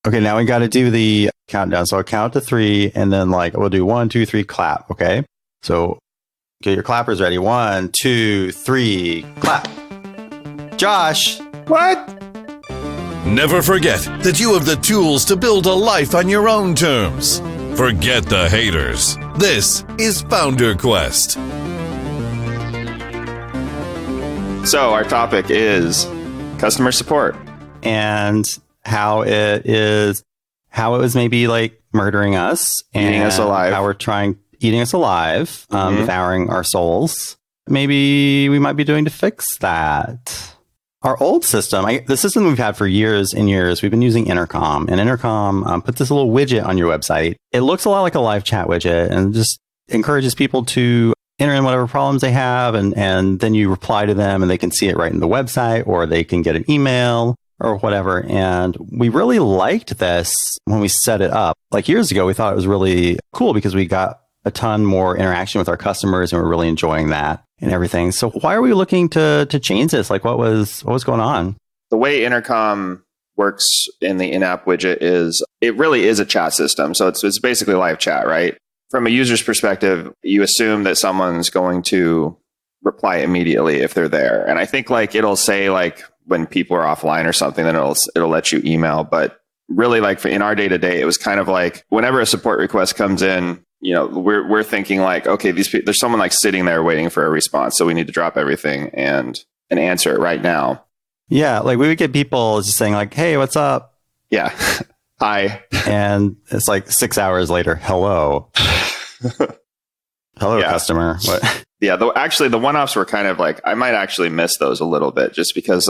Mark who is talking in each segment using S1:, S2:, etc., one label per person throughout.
S1: Okay, now we got to do the countdown. So I'll count to 3 and then we'll do 1, 2, 3, clap. Okay. So get your clappers ready. 1, 2, 3, clap. Josh.
S2: What?
S3: Never forget that you have the tools to build a life on your own terms. Forget the haters. This is FounderQuest.
S2: So our topic is customer support.
S1: And how it was maybe murdering us.
S2: Eating us alive.
S1: How we're eating us alive, devouring our souls. Maybe we might be doing to fix that. Our old system, the system we've had for years and years, we've been using Intercom. And Intercom puts this little widget on your website. It looks a lot like a live chat widget and just encourages people to enter in whatever problems they have. And then you reply to them and they can see it right in the website, or they can get an email or whatever. And we really liked this when we set it up. Years ago, we thought it was really cool because we got a ton more interaction with our customers and we're really enjoying that and everything. So why are we looking to change this? What was going on?
S2: The way Intercom works in the in-app widget is it really is a chat system. So it's basically live chat, right? From a user's perspective, you assume that someone's going to reply immediately if they're there. And I think it'll say when people are offline or something, then it'll let you email. But really in our day-to-day, it was kind of whenever a support request comes in, we're thinking okay, there's someone sitting there waiting for a response. So we need to drop everything and answer it right now.
S1: Yeah. We would get people just saying hey, what's up?
S2: Yeah. Hi.
S1: And it's 6 hours later. Hello. Hello,
S2: yeah.
S1: Customer. What?
S2: Yeah. The one-offs were kind of I might actually miss those a little bit just because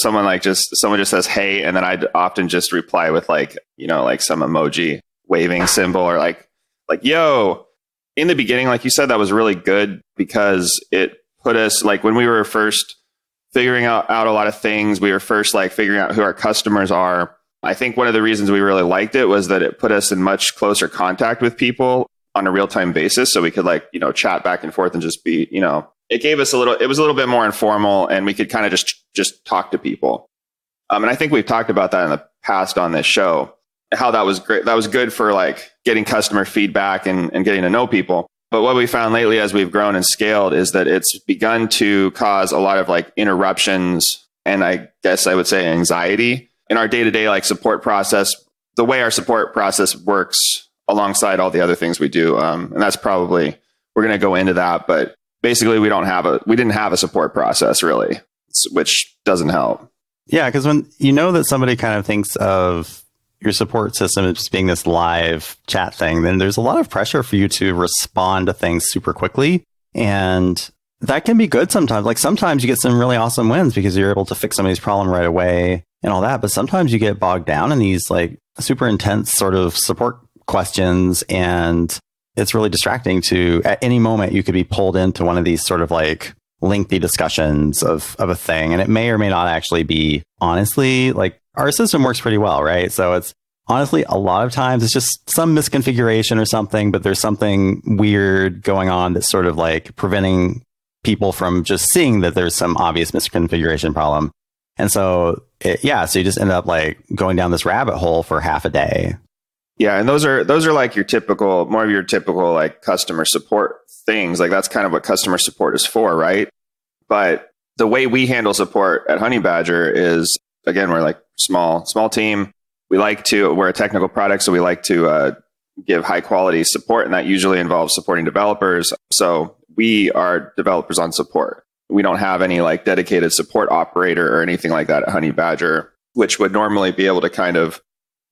S2: someone just says, hey, and then I'd often just reply with some emoji waving symbol or yo. In the beginning, like you said, that was really good because it put us when we were first figuring out a lot of things, we were first figuring out who our customers are. I think one of the reasons we really liked it was that it put us in much closer contact with people on a real-time basis. So we could chat back and forth and just be, it gave us it was a little bit more informal and we could kind of just talk to people. And I think we've talked about that in the past on this show, how that was great. That was good for getting customer feedback and getting to know people. But what we found lately as we've grown and scaled is that it's begun to cause a lot of interruptions and I guess I would say anxiety in our day-to-day support process, the way our support process works alongside all the other things we do. And that's probably, we're going to go into that, but basically we didn't have a support process really, which doesn't help.
S1: Yeah. Because when that somebody kind of thinks of your support system as just being this live chat thing, then there's a lot of pressure for you to respond to things super quickly. And that can be good sometimes. Sometimes you get some really awesome wins because you're able to fix somebody's problem right away and all that. But sometimes you get bogged down in these super intense sort of support questions, and it's really distracting to, at any moment, you could be pulled into one of these sort of lengthy discussions of a thing. And it may or may not actually be, honestly, our system works pretty well, right? So it's honestly, a lot of times it's just some misconfiguration or something, but there's something weird going on that's sort of preventing people from just seeing that there's some obvious misconfiguration problem. And so, so you just end up going down this rabbit hole for half a day.
S2: Yeah, and those are your typical, more of your typical customer support things. That's kind of what customer support is for, right? But the way we handle support at Honey Badger is, again, we're small team. We're a technical product, so we like to give high quality support, and that usually involves supporting developers. So we are developers on support. We don't have any dedicated support operator or anything like that at Honey Badger, which would normally be able to kind of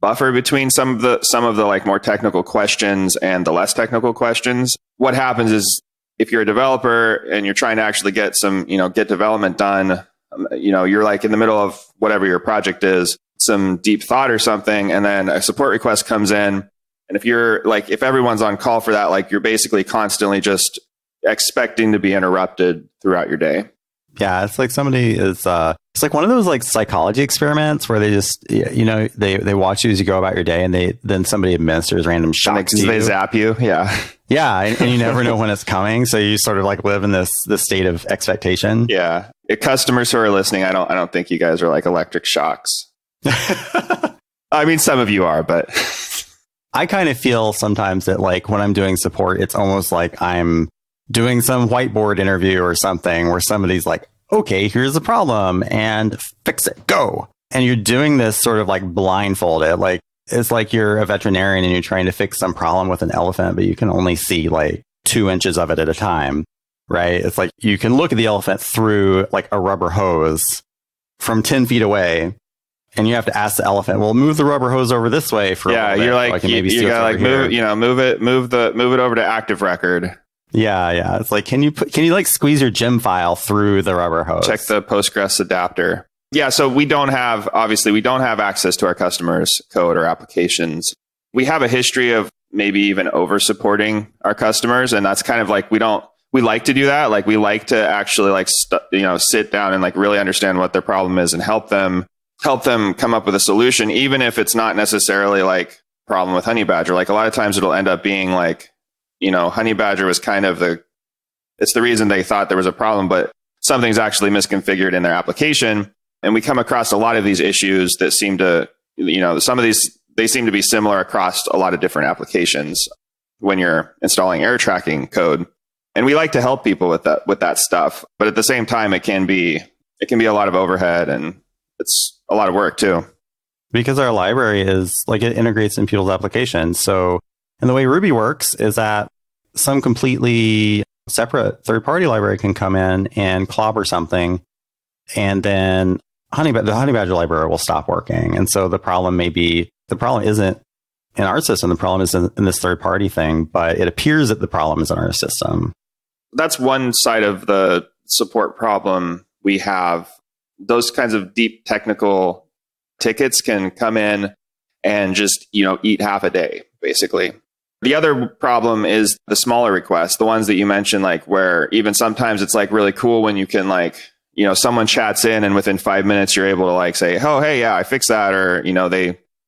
S2: buffer between some of the more technical questions and the less technical questions. What happens is if you're a developer and you're trying to actually get get development done, you're in the middle of whatever your project is, some deep thought or something, and then a support request comes in. And if you're if everyone's on call for that, you're basically constantly just expecting to be interrupted throughout your day.
S1: Yeah, it's somebody is it's one of those psychology experiments where they just they watch you as you go about your day, and then somebody administers random shocks to you.
S2: They zap you.
S1: Yeah, and you never know when it's coming, so you sort of live in this state of expectation.
S2: Yeah, customers who are listening, I don't think you guys are electric shocks. I mean, some of you are, but
S1: I kind of feel sometimes that like when I'm doing support, it's almost like I'm doing some whiteboard interview or something where somebody's like, okay, here's the problem and fix it, go. And you're doing this sort of like blindfolded, like it's like you're a veterinarian and you're trying to fix some problem with an elephant, but you can only see like 2 inches of it at a time, right? It's like you can look at the elephant through like a rubber hose from 10 feet away. And you have to ask the elephant, well, move the rubber hose over this way for
S2: yeah, you're like, you gotta like move, move it over to active record.
S1: Yeah. It's like, can you like squeeze your gem file through the rubber hose?
S2: Check the Postgres adapter. Yeah. So we don't have access to our customers' code or applications. We have a history of maybe even over supporting our customers. And that's kind of like, we like to do that. Like we like to actually like, sit down and like really understand what their problem is and help them come up with a solution, even if it's not necessarily like a problem with Honey Badger. Like a lot of times it'll end up being like, Honey Badger was kind of it's the reason they thought there was a problem, but something's actually misconfigured in their application. And we come across a lot of these issues that seem to, some of these, they seem to be similar across a lot of different applications when you're installing error tracking code. And we like to help people with that stuff. But at the same time, it can be a lot of overhead and it's a lot of work too.
S1: Because our library is like it integrates in people's applications. So, and the way Ruby works is that some completely separate third-party library can come in and clobber something, and then the Honey Badger library will stop working. And so the problem isn't in our system. The problem is in this third-party thing, but it appears that the problem is in our system.
S2: That's one side of the support problem we have. Those kinds of deep technical tickets can come in and just, eat half a day, basically. The other problem is the smaller requests, the ones that you mentioned, like where even sometimes it's like really cool when you can like, someone chats in and within 5 minutes you're able to like say, oh, hey, yeah, I fixed that. Or,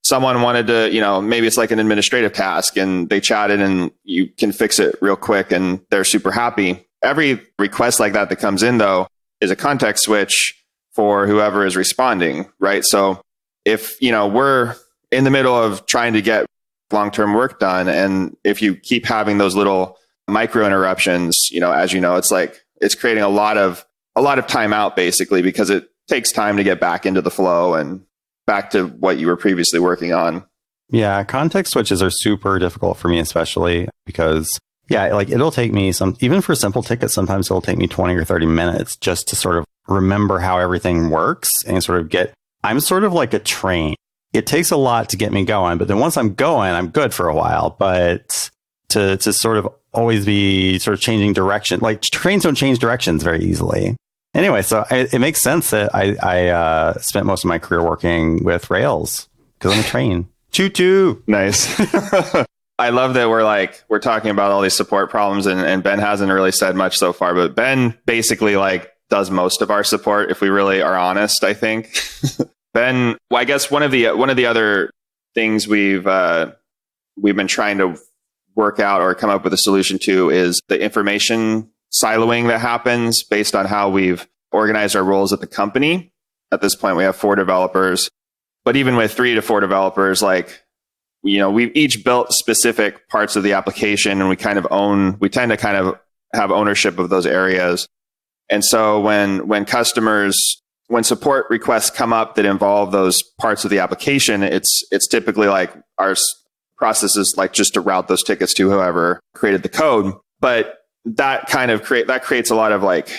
S2: someone wanted to, maybe it's like an administrative task and they chatted and you can fix it real quick and they're super happy. Every request like that comes in though is a context switch for whoever is responding, right? So if, we're in the middle of trying to get long-term work done, and if you keep having those little micro interruptions, as it's like, it's creating a lot of time out basically, because it takes time to get back into the flow and back to what you were previously working on.
S1: Yeah, context switches are super difficult for me, especially because like it'll take me even for simple tickets, sometimes it'll take me 20 or 30 minutes just to sort of remember how everything works and sort of I'm sort of like a train. It takes a lot to get me going, but then once I'm going, I'm good for a while. But to sort of always be sort of changing direction, like trains don't change directions very easily. Anyway, so it makes sense that I spent most of my career working with Rails because I'm a train. Choo-choo.
S2: Nice. I love that we're talking about all these support problems and Ben hasn't really said much so far, but Ben basically like does most of our support if we really are honest, I think. Ben, I guess one of the other things we've been trying to work out or come up with a solution to is the information siloing that happens based on how we've organized our roles at the company. At this point, we have 4 developers, but even with 3 to 4 developers, like, we've each built specific parts of the application and we tend to kind of have ownership of those areas. And so when support requests come up that involve those parts of the application, it's typically like our process is like just to route those tickets to whoever created the code. But that kind of creates a lot of like,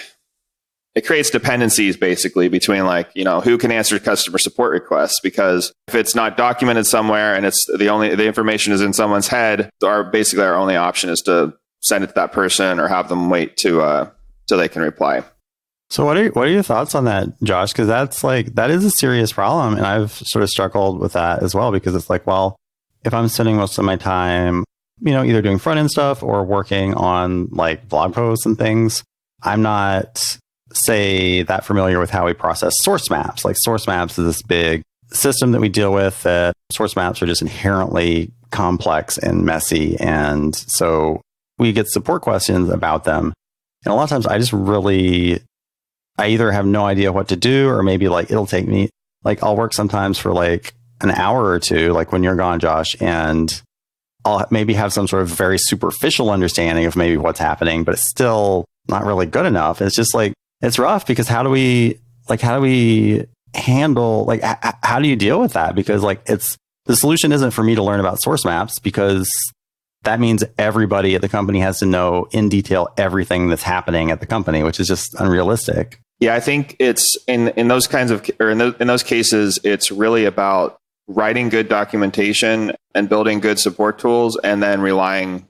S2: it creates dependencies basically between like, who can answer customer support requests, because if it's not documented somewhere and it's the information is in someone's head, our only option is to send it to that person or have them wait till they can reply.
S1: So what are your thoughts on that, Josh? Because that is a serious problem. And I've sort of struggled with that as well, because it's like, well, if I'm spending most of my time, either doing front end stuff or working on like blog posts and things, I'm not, say, that familiar with how we process source maps. Like source maps is this big system that we deal with. That source maps are just inherently complex and messy. And so we get support questions about them. And a lot of times I either have no idea what to do, or maybe like it'll take me, like I'll work sometimes for like an hour or two, like when you're gone, Josh, and I'll maybe have some sort of very superficial understanding of maybe what's happening, but it's still not really good enough. It's just like, it's rough because how do we handle, like, how do you deal with that? Because like, the solution isn't for me to learn about source maps, because that means everybody at the company has to know in detail everything that's happening at the company, which is just unrealistic.
S2: Yeah, I think it's in those kinds of, or in those cases, it's really about writing good documentation and building good support tools, and then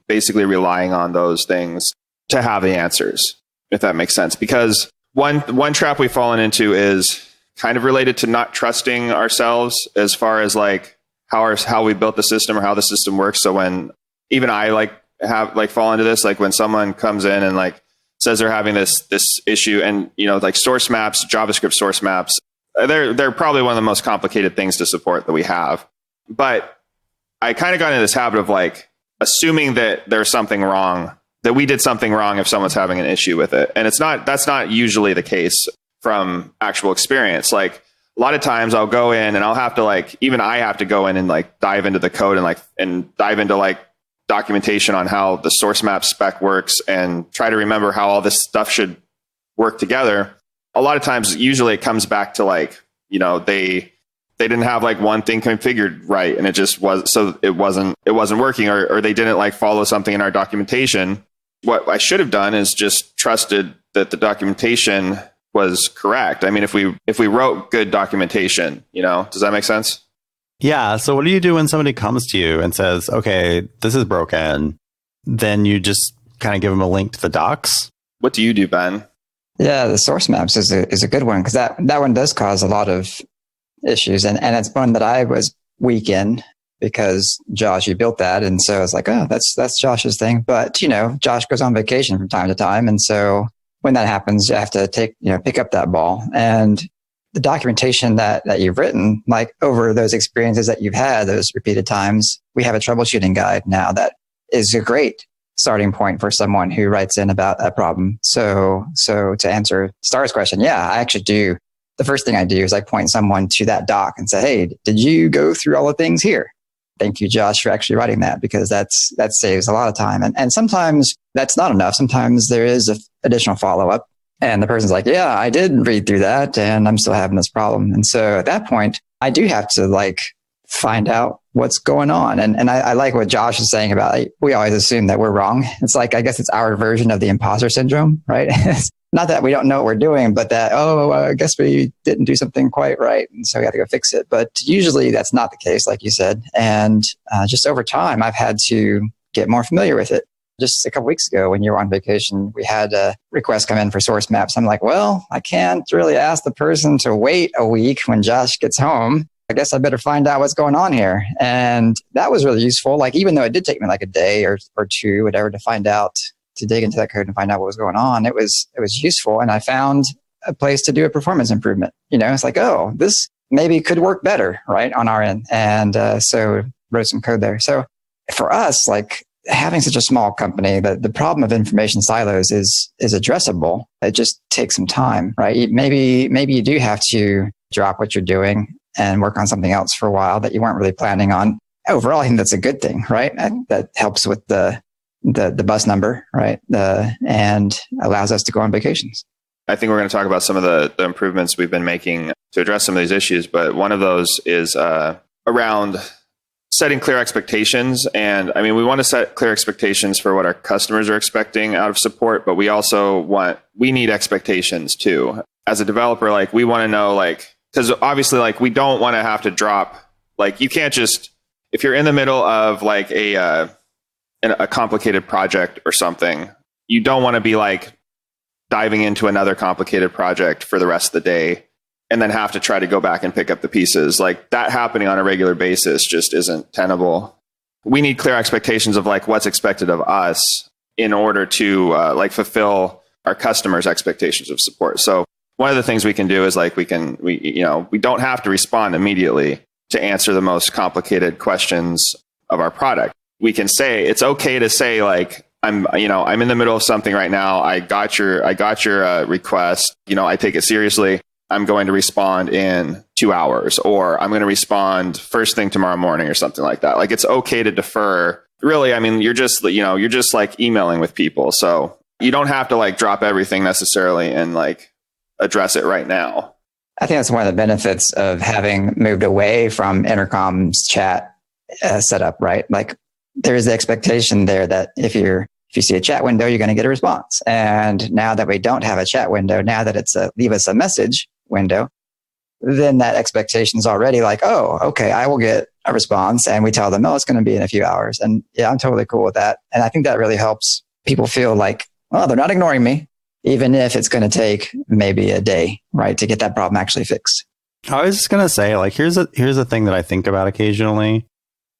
S2: basically relying on those things to have the answers, if that makes sense. Because one trap we've fallen into is kind of related to not trusting ourselves as far as like how we built the system or how the system works. So when even I fall into this, like when someone comes in and like says they're having this issue, and like source maps, JavaScript source maps, they're probably one of the most complicated things to support that we have. But I kind of got into this habit of like assuming that there's something wrong, that we did something wrong if someone's having an issue with it. And that's not usually the case from actual experience. Like a lot of times I'll go in and I'll have to I have to go in and like dive into the code and dive into like documentation on how the source map spec works and try to remember how all this stuff should work together. A lot of times, usually it comes back to like, they didn't have like one thing configured right, and it just it wasn't working, or they didn't like follow something in our documentation. What I should have done is just trusted that the documentation was correct. I mean, if we wrote good documentation, does that make sense?
S1: Yeah. So what do you do when somebody comes to you and says, okay, this is broken? Then you just kind of give them a link to the docs.
S2: What do you do, Ben?
S4: Yeah, the source maps is a good one, because that one does cause a lot of issues. And it's one that I was weak in, because Josh, you built that. And so I was like, oh, that's Josh's thing. But, Josh goes on vacation from time to time. And so when that happens, you have to pick up that ball. And the documentation that you've written, like over those experiences that you've had, those repeated times, we have a troubleshooting guide now that is a great starting point for someone who writes in about a problem. So to answer Star's question, yeah, I actually do. The first thing I do is I point someone to that doc and say, hey, did you go through all the things here? Thank you, Josh, for actually writing that, because that saves a lot of time. And sometimes that's not enough. Sometimes there is additional follow-up, and the person's like, yeah, I did read through that and I'm still having this problem. And so at that point, I do have to find out what's going on. And I like what Josh is saying about, we always assume that we're wrong. It's like, I guess it's our version of the imposter syndrome, right? It's not that we don't know what we're doing, but that, I guess we didn't do something quite right, and so we have to go fix it. But usually that's not the case, like you said. And just over time, I've had to get more familiar with it. Just a couple weeks ago, when you were on vacation, we had a request come in for source maps. I'm like, well, I can't really ask the person to wait a week when Josh gets home. I guess I better find out what's going on here. And that was really useful. Like, even though it did take me like a day or two, whatever, to dig into that code and find out what was going on, it was useful. And I found a place to do a performance improvement. It's like, oh, this maybe could work better, right, on our end. And so wrote some code there. So for us, like, having such a small company, the problem of information silos is addressable. It just takes some time, right? Maybe you do have to drop what you're doing and work on something else for a while that you weren't really planning on. Overall, I think that's a good thing, right? That helps with the bus number, right? And allows us to go on vacations.
S2: I think we're going to talk about some of the improvements we've been making to address some of these issues, but one of those is around setting clear expectations. And I mean, we want to set clear expectations for what our customers are expecting out of support, but we need expectations too. As a developer, like, we want to know, like, because obviously, like, we don't want to have to drop, like, you can't just, if you're in the middle of like a complicated project or something, you don't want to be like diving into another complicated project for the rest of the day and then have to try to go back and pick up the pieces. Like, that happening on a regular basis just isn't tenable. We need clear expectations of like what's expected of us in order to fulfill our customers' expectations of support. So one of the things we can do is like we don't have to respond immediately to answer the most complicated questions of our product. We can say, it's okay to say, like, I'm in the middle of something right now. I got your request. I take it seriously. I'm going to respond in 2 hours, or I'm going to respond first thing tomorrow morning or something like that. Like, it's okay to defer. Really, I mean, you're just like emailing with people. So you don't have to like drop everything necessarily and like address it right now.
S4: I think that's one of the benefits of having moved away from Intercom's chat setup, right? Like, there's the expectation there that if you see a chat window, you're going to get a response. And now that we don't have a chat window, now that it's a leave us a message window, then that expectation is already like, oh, okay, I will get a response. And we tell them, oh, it's going to be in a few hours. And yeah, I'm totally cool with that. And I think that really helps people feel like, well, they're not ignoring me, even if it's going to take maybe a day, right, to get that problem actually fixed.
S1: I was just going to say, like, here's a thing that I think about occasionally,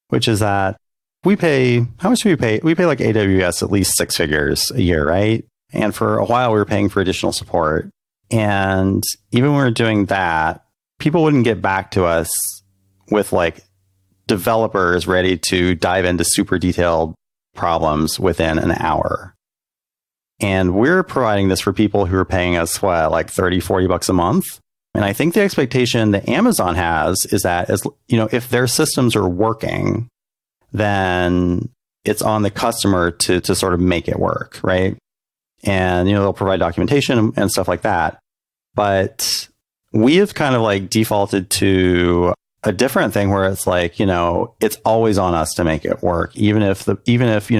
S1: which is that how much do we pay? We pay like AWS at least 6 figures a year, right? And for a while we were paying for additional support. And even when we were doing that, people wouldn't get back to us with like developers ready to dive into super detailed problems within an hour. And we're providing this for people who are paying us, like $30-$40 a month. And I think the expectation that Amazon has is that, if their systems are working, then it's on the customer to sort of make it work, right? And, they'll provide documentation and stuff like that. But we have kind of like defaulted to a different thing where it's like, it's always on us to make it work. Even if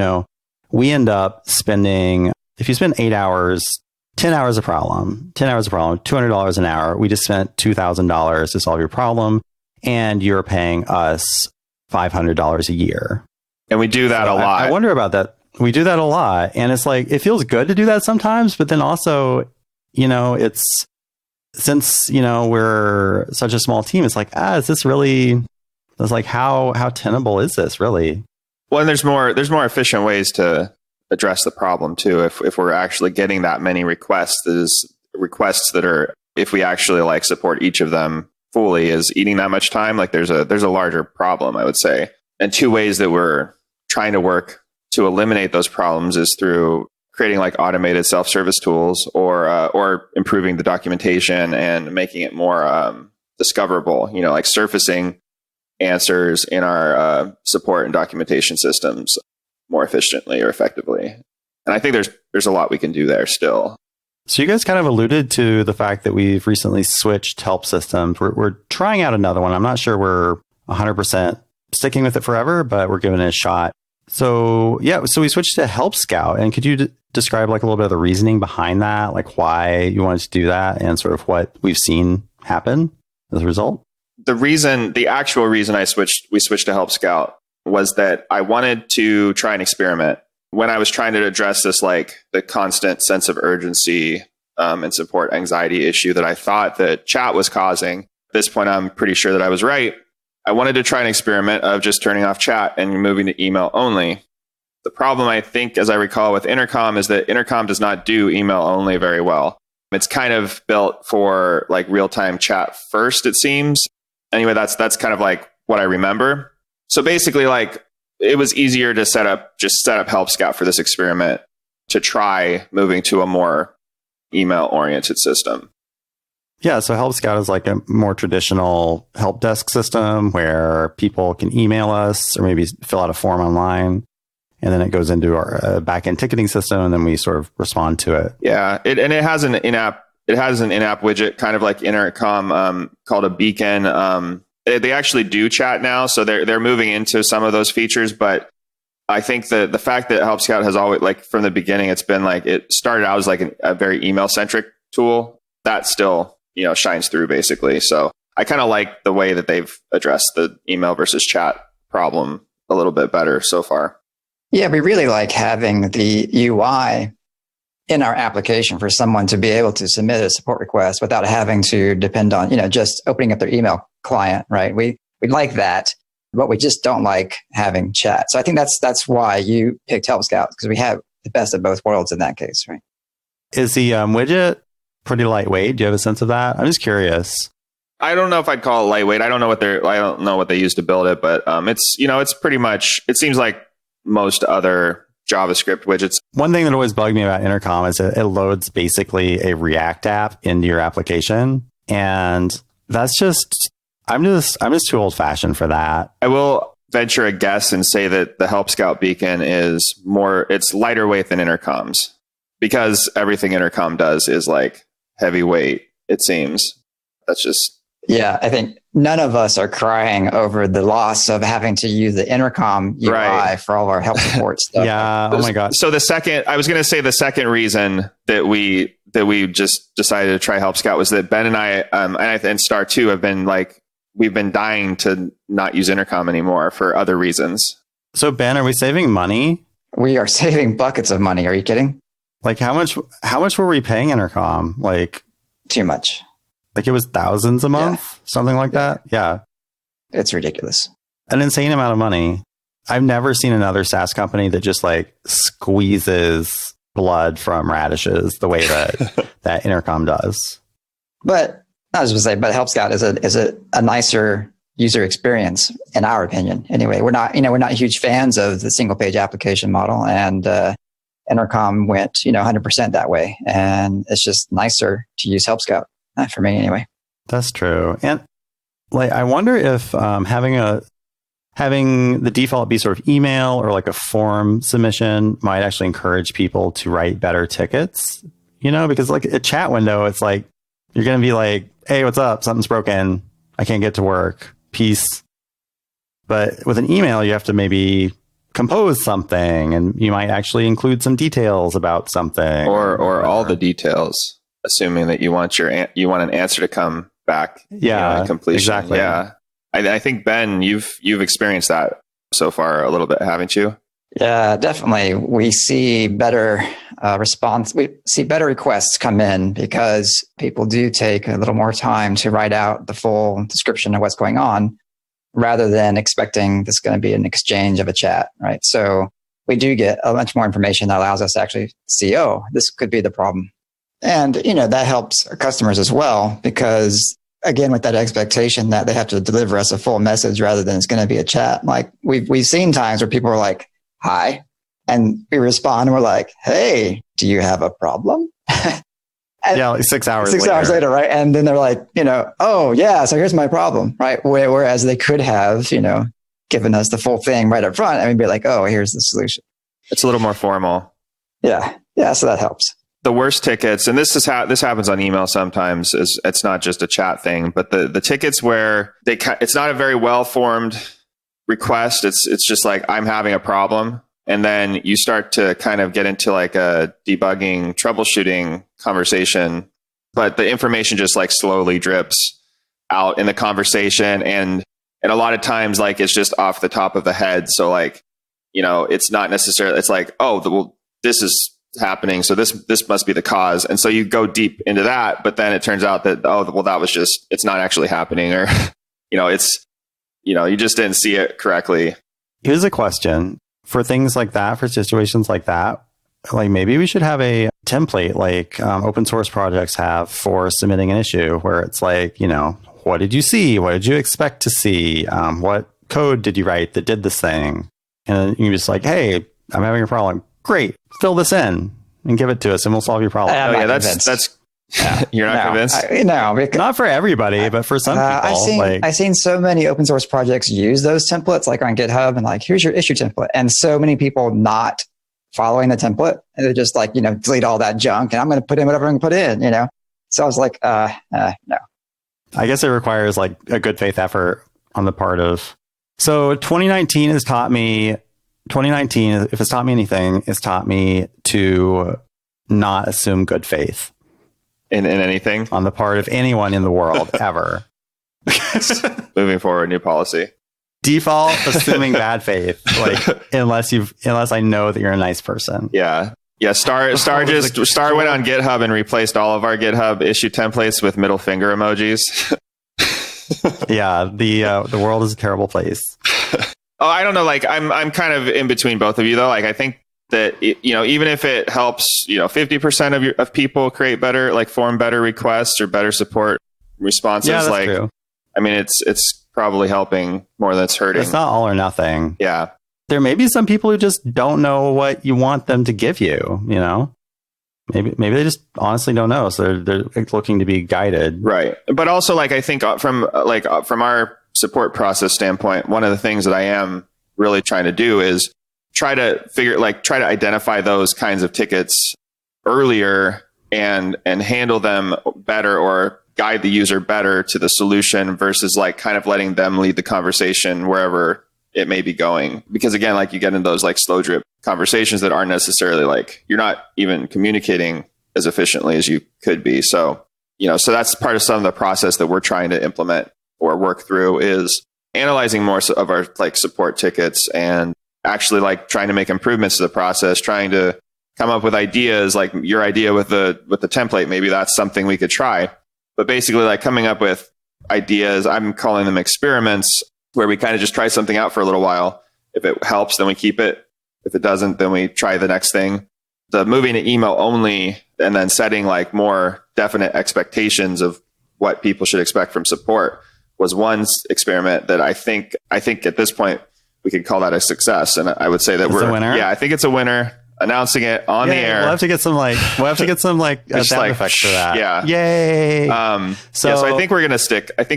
S1: we end up spending, if you spend 8 hours, 10 hours a problem, $200 an hour, we just spent $2,000 to solve your problem, and you're paying us $500 a year.
S2: And we do that a lot.
S1: I wonder about that. We do that a lot. And it's like, it feels good to do that sometimes, but then also, it's, since, we're such a small team, it's like, is this really, it's like, how tenable is this really?
S2: Well, and there's more efficient ways to address the problem too. If we're actually getting that many requests, that are, if we actually like support each of them fully, is eating that much time. Like, there's a larger problem, I would say. And 2 ways that we're trying to work to eliminate those problems is through creating like automated self-service tools, or improving the documentation and making it more discoverable, like surfacing answers in our support and documentation systems more efficiently or effectively. And I think there's a lot we can do there still.
S1: So you guys kind of alluded to the fact that we've recently switched help systems. We're trying out another one. I'm not sure we're 100% sticking with it forever, but we're giving it a shot. So we switched to Help Scout. And could you describe like a little bit of the reasoning behind that, like why you wanted to do that and sort of what we've seen happen as a result?
S2: The actual reason we switched to Help Scout was that I wanted to try and experiment when I was trying to address this, like the constant sense of urgency and support anxiety issue that I thought that chat was causing. At this point, I'm pretty sure that I was right. I wanted to try an experiment of just turning off chat and moving to email only. The problem, I think, as I recall with Intercom, is that Intercom does not do email only very well. It's kind of built for like real-time chat first, it seems. Anyway, that's kind of like what I remember. So basically, like, it was easier to set up Help Scout for this experiment to try moving to a more email-oriented system.
S1: Yeah, so Help Scout is like a more traditional help desk system where people can email us or maybe fill out a form online, and then it goes into our back-end ticketing system, and then we sort of respond to it.
S2: Yeah, it has an in-app widget, kind of like Intercom, called a beacon. They actually do chat now, so they're moving into some of those features. But I think the fact that Help Scout has always, like from the beginning, it's been like, it started out as like a very email-centric tool that still shines through basically. So I kind of like the way that they've addressed the email versus chat problem a little bit better so far.
S4: Yeah, we really like having the UI in our application for someone to be able to submit a support request without having to depend on, just opening up their email client, right? We like that, but we just don't like having chat. So I think that's why you picked Help Scout, because we have the best of both worlds in that case, right?
S1: Is the widget pretty lightweight? Do you have a sense of that? I'm just curious.
S2: I don't know if I'd call it lightweight. I don't know what they use to build it, but it's pretty much, it seems like most other JavaScript widgets.
S1: One thing that always bugged me about Intercom is it loads basically a React app into your application. And that's just, I'm just too old fashioned for that.
S2: I will venture a guess and say that the Help Scout beacon it's lighter weight than intercoms, because everything intercom does is like heavyweight, it seems. That's just...
S4: Yeah, I think none of us are crying over the loss of having to use the intercom UI for all of our help support stuff.
S1: Yeah. Oh my God.
S2: So the second reason that we just decided to try Help Scout was that Ben and I, and Star 2 have been like, we've been dying to not use intercom anymore for other reasons.
S1: So Ben, are we saving money?
S4: We are saving buckets of money. Are you kidding?
S1: Like how much were we paying intercom? Like
S4: too much.
S1: Like it was thousands a month, something like that. Yeah.
S4: It's ridiculous.
S1: An insane amount of money. I've never seen another SaaS company that just like squeezes blood from radishes the way that that intercom does.
S4: But I was going to say, but Help Scout is a nicer user experience in our opinion. Anyway, we're not huge fans of the single page application model, and intercom went 100% that way, and it's just nicer to use Help Scout. For me, anyway.
S1: That's true. And like, I wonder if having the default be sort of email or like a form submission might actually encourage people to write better tickets, because like a chat window, it's like, you're going to be like, hey, what's up? Something's broken. I can't get to work. Peace. But with an email, you have to maybe compose something, and you might actually include some details about something.
S2: Or all the details. Assuming that you want an answer to come back.
S1: Yeah,
S2: completion.
S1: Exactly.
S2: Yeah, I think Ben, you've experienced that so far a little bit, haven't you?
S4: Yeah, definitely. We see better response. We see better requests come in because people do take a little more time to write out the full description of what's going on, rather than expecting this is going to be an exchange of a chat, right? So we do get a bunch more information that allows us to actually see, oh, this could be the problem. And, that helps our customers as well, because again, with that expectation that they have to deliver us a full message rather than it's going to be a chat. Like we've seen times where people are like, hi, and we respond and we're like, hey, do you have a problem?
S1: Yeah, like 6 hours
S4: later, right? And then they're like, oh yeah, so here's my problem, right? Whereas they could have, given us the full thing right up front and we'd be like, oh, here's the solution.
S2: It's a little more formal.
S4: Yeah. So that helps.
S2: The worst tickets, and this happens on email sometimes, is it's not just a chat thing, but the tickets where it's not a very well formed request. It's just like, I'm having a problem, and then you start to kind of get into like a debugging, troubleshooting conversation, but the information just like slowly drips out in the conversation, and a lot of times like it's just off the top of the head. So like, it's not necessarily. It's like, oh, well, this is happening, so this must be the cause, and so you go deep into that, but then it turns out that, oh, well, that was just, it's not actually happening, or it's you just didn't see it correctly.
S1: Here's a question for things like that, for situations like that. Like maybe we should have a template like open source projects have for submitting an issue, where it's like, what did you see, what did you expect to see, what code did you write that did this thing, and then you're just like, hey, I'm having a problem. Great. Fill this in and give it to us and we'll solve your problem.
S2: That's you're not convinced?
S1: Not for everybody, but for some people.
S4: I've seen so many open source projects use those templates, like on GitHub, and like, here's your issue template. And so many people not following the template. And they're just like, delete all that junk and I'm going to put in whatever I'm going to put in, So I was like, no.
S1: I guess it requires like a good faith effort on the part of. So 2019 has taught me. 2019, if it's taught me anything, it's taught me to not assume good faith
S2: in anything
S1: on the part of anyone in the world ever.
S2: Moving forward, new policy.
S1: Default assuming bad faith, like unless I know that you're a nice person.
S2: Yeah. Star went on GitHub and replaced all of our GitHub issue templates with middle finger emojis.
S1: Yeah, the world is a terrible place.
S2: Oh, I don't know. Like I'm kind of in between both of you though. Like I think that even if it helps 50% of people create better, like form better requests or better support responses.
S1: Yeah, that's true.
S2: I mean, it's probably helping more than it's hurting.
S1: It's not all or nothing.
S2: Yeah.
S1: There may be some people who just don't know what you want them to give you. Maybe they just honestly don't know. So they're looking to be guided.
S2: Right. But also, like, I think from our support process standpoint, one of the things that I am really trying to do is try to identify those kinds of tickets earlier and handle them better, or guide the user better to the solution, versus like kind of letting them lead the conversation wherever it may be going. Because again, like, you get into those like slow drip conversations that aren't necessarily, like, you're not even communicating as efficiently as you could be. So, so that's part of some of the process that we're trying to implement or work through, is analyzing more of our like support tickets and actually like trying to make improvements to the process, trying to come up with ideas, like your idea with the template. Maybe that's something we could try. But basically, like, coming up with ideas, I'm calling them experiments, where we kind of just try something out for a little while. If it helps, then we keep it. If it doesn't, then we try the next thing. The moving to email only, and then setting like more definite expectations of what people should expect from support, was one experiment that I think at this point we could call that a success. And I would say that
S1: we're a winner.
S2: Yeah, I think it's a winner. Announcing it on the air.
S1: We'll have to get some sound effects for that.
S2: Yeah.
S1: Yay.
S2: So I think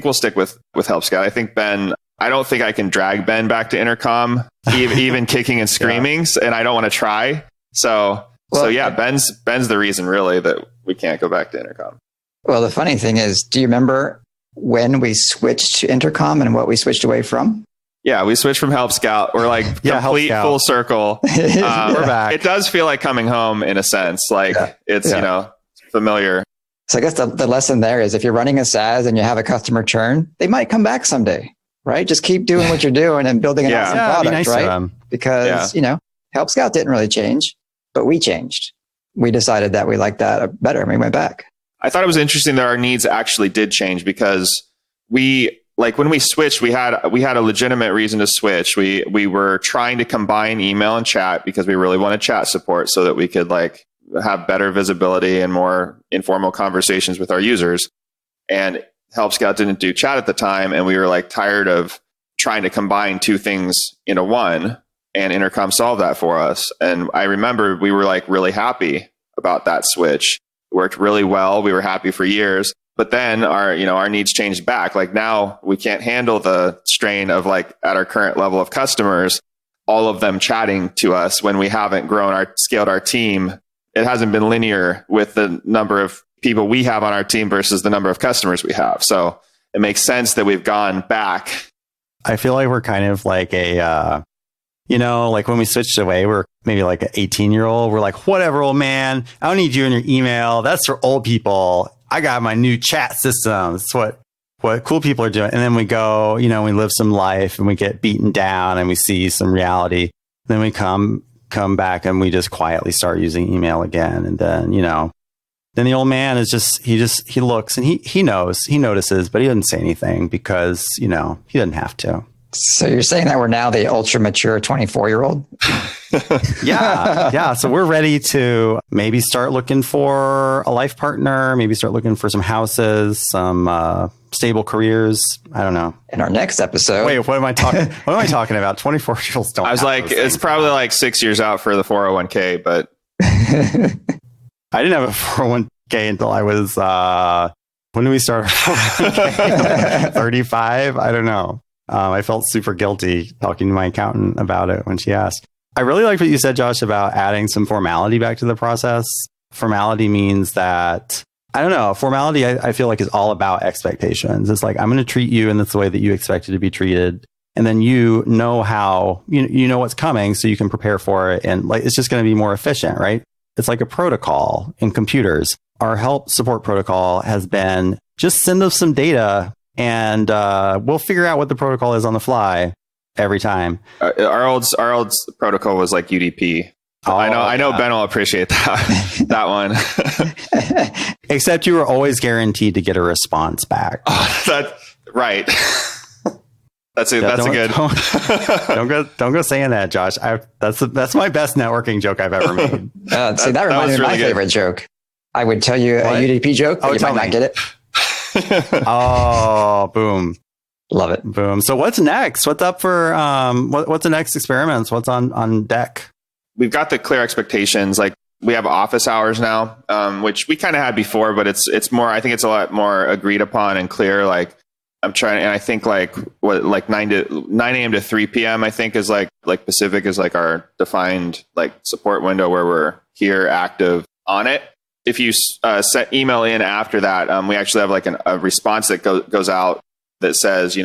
S2: we'll stick with Help Scout. I think Ben, I don't think I can drag Ben back to Intercom, even kicking and screaming, and I don't want to try. So Ben's the reason really that we can't go back to Intercom.
S4: Well, the funny thing is, do you remember when we switched to Intercom and what we switched away from?
S2: Yeah, we switched from Help Scout. We're like complete full circle.
S1: We're back.
S2: It does feel like coming home in a sense. Like it's, familiar.
S4: So I guess the lesson there is, if you're running a SaaS and you have a customer churn, they might come back someday, right? Just keep doing what you're doing and building an awesome product,
S1: nice
S4: right? Because, Help Scout didn't really change, but we changed. We decided that we liked that better and we went back.
S2: I thought it was interesting that our needs actually did change, because when we switched, we had a legitimate reason to switch. We were trying to combine email and chat because we really wanted chat support so that we could like have better visibility and more informal conversations with our users. And Help Scout didn't do chat at the time, and we were like tired of trying to combine two things into one, and Intercom solved that for us. And I remember we were like really happy about that switch. It worked really well. We were happy for years. But then our needs changed back. Like, now we can't handle the strain of, like, at our current level of customers, all of them chatting to us when we haven't scaled our team. It hasn't been linear with the number of people we have on our team versus the number of customers we have. So it makes sense that we've gone back.
S1: I feel like we're kind of like like when we switched away, we're maybe like an 18-year-old. We're like, whatever, old man, I don't need you in your email. That's for old people. I got my new chat system. That's what cool people are doing. And then we go, we live some life and we get beaten down and we see some reality. Then we come back and we just quietly start using email again. And then, then the old man is he looks and he notices, but he doesn't say anything because, he doesn't have to.
S4: So you're saying that we're now the ultra mature 24-year-old?
S1: Yeah. So we're ready to maybe start looking for a life partner, maybe start looking for some houses, some stable careers. I don't know.
S4: In our next episode.
S1: Wait, what am I talking? What am I talking about? 24-year-olds don't.
S2: I was like, it's probably like 6 years out for the 401k, but
S1: I didn't have a 401k until I was. When did we start? 35? I don't know. I felt super guilty talking to my accountant about it when she asked. I really like what you said, Josh, about adding some formality back to the process. Formality means that, I don't know, formality I feel like is all about expectations. It's like, I'm going to treat you in this way that you expected to be treated. And then you know how, you know what's coming so you can prepare for it. And like, it's just going to be more efficient, right? It's like a protocol in computers. Our help support protocol has been just send us some data and we'll figure out what the protocol is on the fly every time.
S2: Our old protocol was like UDP. Oh, I know Ben will appreciate that one.
S1: Except you were always guaranteed to get a response back.
S2: Oh, right. That's a good.
S1: Don't go saying that, Josh. That's my best networking joke I've ever made.
S4: See, that reminds me of my favorite joke. I would tell you a UDP joke, but you might not get it.
S1: Oh, boom.
S4: Love it.
S1: Boom. So what's next? What's up for what's the next experiments? What's on deck?
S2: We've got the clear expectations. Like we have office hours now, which we kind of had before, but it's more, I think it's a lot more agreed upon and clear. Like I'm trying, and I think like 9 a.m. to 3 p.m. I think is like Pacific is like our defined like support window where we're here active on it. If you set email in after that, we actually have like a response that goes out that says,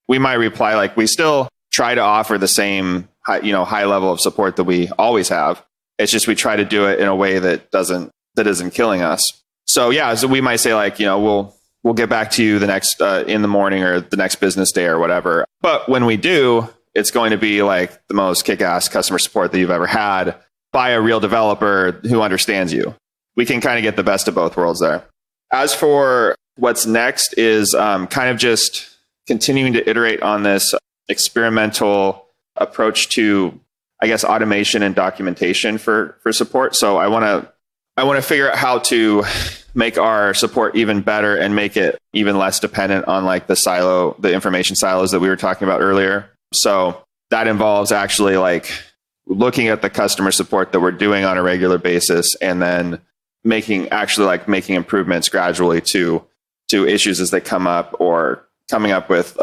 S2: we might reply like we still try to offer the same high level of support that we always have. It's just we try to do it in a way that isn't killing us. So yeah, so we might say like, we'll get back to you the next in the morning or the next business day or whatever. But when we do, it's going to be like the most kick-ass customer support that you've ever had by a real developer who understands you. We can kind of get the best of both worlds there. As for what's next is kind of just continuing to iterate on this experimental approach to, I guess, automation and documentation for support. So I want to figure out how to make our support even better and make it even less dependent on like the information silos that we were talking about earlier. So that involves actually like looking at the customer support that we're doing on a regular basis and then making improvements gradually to issues as they come up, or coming up with,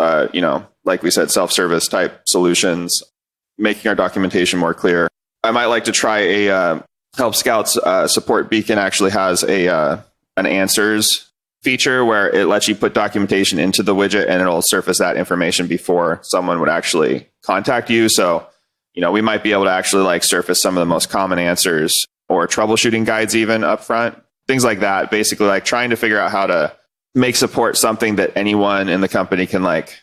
S2: like we said, self-service type solutions, making our documentation more clear. I might like to try a Help Scouts support beacon actually has an answers feature where it lets you put documentation into the widget and it'll surface that information before someone would actually contact you. So, we might be able to actually like surface some of the most common answers or troubleshooting guides even up front, things like that. Basically like trying to figure out how to make support something that anyone in the company can like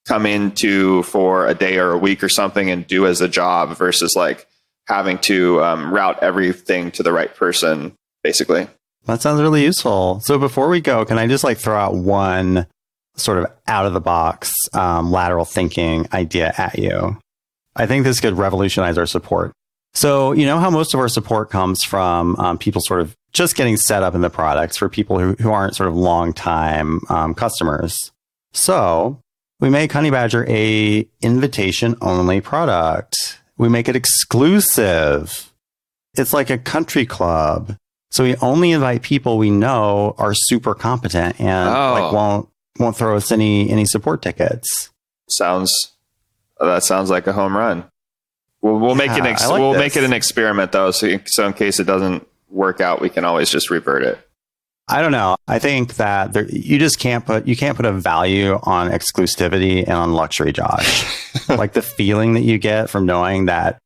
S2: come into for a day or a week or something and do as a job versus like having to route everything to the right person, basically.
S1: That sounds really useful. So before we go, can I just like throw out one sort of out of the box lateral thinking idea at you? I think this could revolutionize our support. So, how most of our support comes from people sort of just getting set up in the products for people who aren't sort of long time customers. So we make Honeybadger a invitation only product. We make it exclusive. It's like a country club. So we only invite people we know are super competent and won't throw us any support tickets.
S2: That sounds like a home run. We'll make it an experiment though. So in case it doesn't work out, we can always just revert it.
S1: I don't know. I think that you can't put a value on exclusivity and on luxury, Josh. Like the feeling that you get from knowing that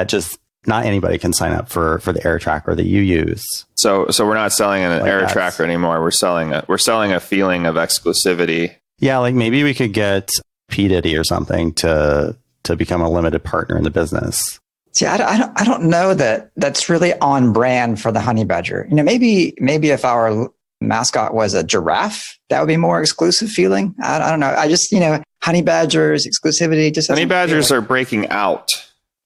S1: just not anybody can sign up for the Air Tracker that you use. So we're not selling an Air Tracker anymore. We're selling a feeling of exclusivity. Yeah, like maybe we could get P. Diddy or something to become a limited partner in the business.
S4: See, I don't know that's really on brand for the Honeybadger. Maybe if our mascot was a giraffe, that would be more exclusive feeling. I don't know. I just, Honeybadgers, exclusivity. Just
S2: Honeybadgers are breaking out.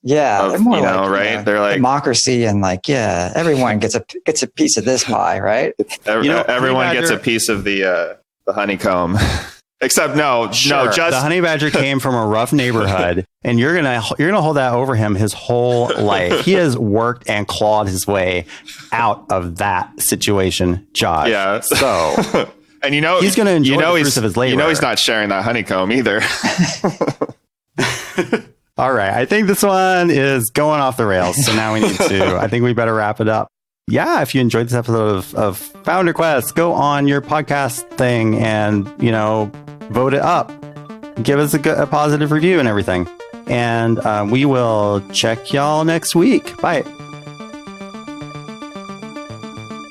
S4: Yeah, they're more
S2: right? They're like
S4: democracy and like, yeah, everyone gets a piece of this pie, right?
S2: Everyone gets a piece of the honeycomb. Except no, just
S1: the Honeybadger came from a rough neighborhood, and you're gonna hold that over him his whole life. He has worked and clawed his way out of that situation, Josh. Yeah. So,
S2: and
S1: he's gonna enjoy the fruits of his labor.
S2: He's not sharing that honeycomb either.
S1: All right, I think this one is going off the rails. So now I think we better wrap it up. Yeah, if you enjoyed this episode of FounderQuest, go on your podcast thing and, vote it up. Give us a positive review and everything. And we will check y'all next week. Bye.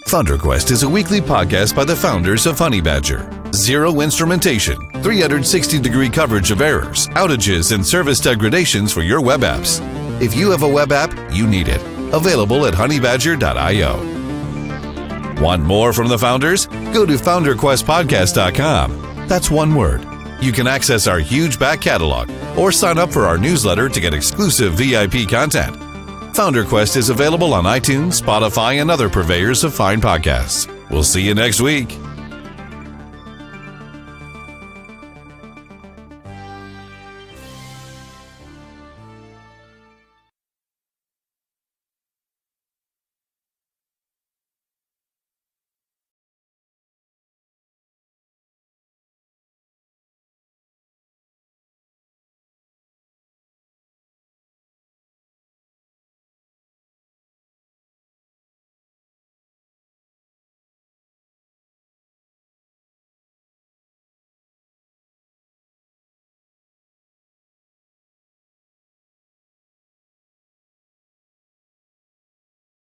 S3: FounderQuest is a weekly podcast by the founders of Honeybadger. Zero instrumentation, 360-degree coverage of errors, outages, and service degradations for your web apps. If you have a web app, you need it. Available at honeybadger.io. Want more from the founders? Go to FounderQuestPodcast.com. That's one word. You can access our huge back catalog or sign up for our newsletter to get exclusive VIP content. FounderQuest is available on iTunes, Spotify, and other purveyors of fine podcasts. We'll see you next week.